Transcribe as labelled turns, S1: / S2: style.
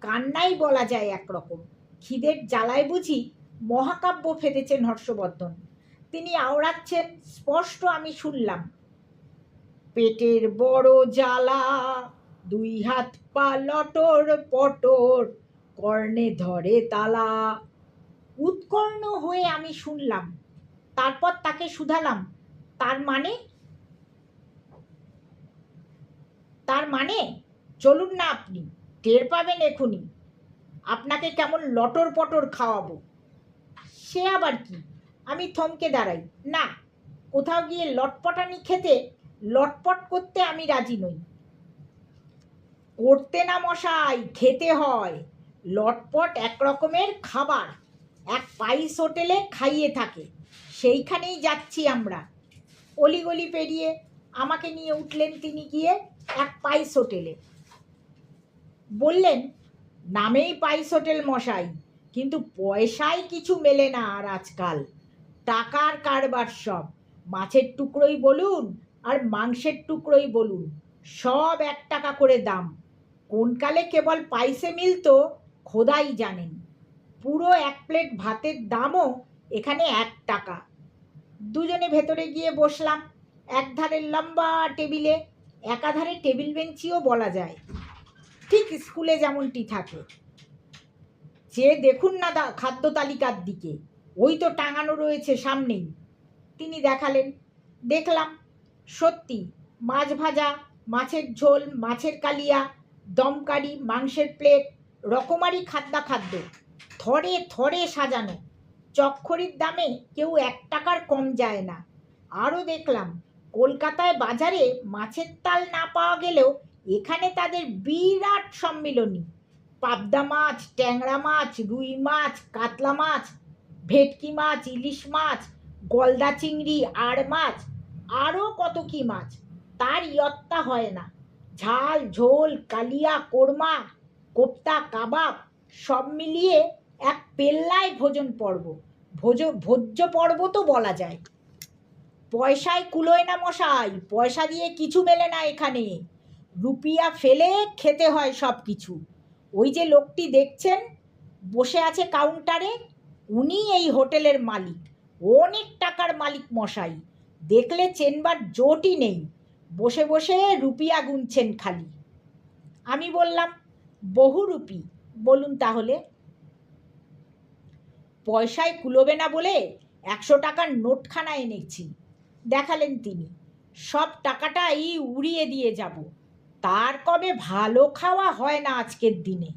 S1: কান্নাই বলা যায় একরকম। খিদের জ্বালায় বুঝি মহাকাব্য ফেটেছেন হর্ষবর্ধন। তিনি আওড়াচ্ছেন, স্পষ্ট আমি শুনলাম, পেটের বড় জ্বালা, দুই হাত পা লটর পটর, কর্ণে ধরে তালা। উৎকর্ণ হয়ে আমি শুনলাম। তারপর তাকে শুধালাম, তার মানে? তার মানে চলুন না, আপনি টের পাবেন এখুনি। আপনাকে কেমন লটর পটর খাওয়াবো। সে আবার কি? আমি থমকে দাঁড়াই। না, কোথাও গিয়ে লটপটানি খেতে, লটপট করতে আমি রাজি নই। করতে না মশাই, খেতে হয়। লটপট এক রকমের খাবার, এক পাইস হোটেলে খাইয়ে থাকে, সেইখানেই যাচ্ছি আমরা। অলিগলি পেরিয়ে আমাকে নিয়ে উঠলেন তিনি গিয়ে এক পাইস হোটেলে। বললেন, নামেই পাইস হোটেল মশাই, কিন্তু পয়সায় কিছু মেলে না আর আজকাল। টাকার কারবার সব। মাছের টুকরোই বলুন আর মাংসের টুকরোই বলুন, সব 1 টাকা করে দাম। কোনকালে কেবল পাইসে মিলতো খোদাই জানেন। পুরো 1 প্লেট ভাতের দামও এখানে 1 টাকা। দুজনে ভেতরে গিয়ে বসলাম একধারের লম্বা টেবিলে, একাধারে টেবিল বেঞ্চিও বলা যায়, ঠিক স্কুলে যেমনটি থাকে। চেয়ে দেখুন না খাদ্য তালিকার দিকে, ওই তো টাঙানো রয়েছে সামনেই। তিনি দেখালেন। দেখলাম। সত্যি, মাছ ভাজা, মাছের ঝোল, মাছের কালিয়া, দমকারি, মাংসের প্লেট, রকমারি খাদ্য, থরে থরে সাজানো। চক্খরির দামে কেউ 1 টাকার কম যায় না। আরও দেখলাম, কলকাতায় বাজারে মাছের তাল না পাওয়া গেলেও এখানে তাদের বিরাট সম্মিলনী। পাবদা মাছ, ট্যাংরা মাছ, রুই মাছ, কাতলা মাছ, ভেটকি মাছ, ইলিশ মাছ, গলদা চিংড়ি, আড় মাছ, আরও কত কি মাছ, তার ইয়ত্তা হয় না। ঝাল, ঝোল, কালিয়া, কোরমা, কোপ্তা, কাবাব, সব মিলিয়ে এক পেল্লায় ভোজন পর্ব, ভোজ্য পর্ব তো বলা যায়। পয়সায় কুলোয় না মশাই, পয়সা দিয়ে কিছু মেলে না এখানে। রুপিয়া ফেলে খেতে হয় সব কিছু। ওই যে লোকটি দেখছেন বসে আছে কাউন্টারে, উনি এই হোটেলের মালিক, অনেক টাকার মালিক মশাই। দেখলে চেনবার জোটই নেই, বসে বসে রুপিয়া গুনছেন খালি। আমি বললাম, বহু রুপি বলুন তাহলে। পয়সায় কুলোবে না বলে 100 টাকার নোটখানা এনেছি। দেখালেন তিনি। সব টাকাটাই উড়িয়ে দিয়ে যাব, তার কবে ভালো খাওয়া হয় না আজকের দিনে।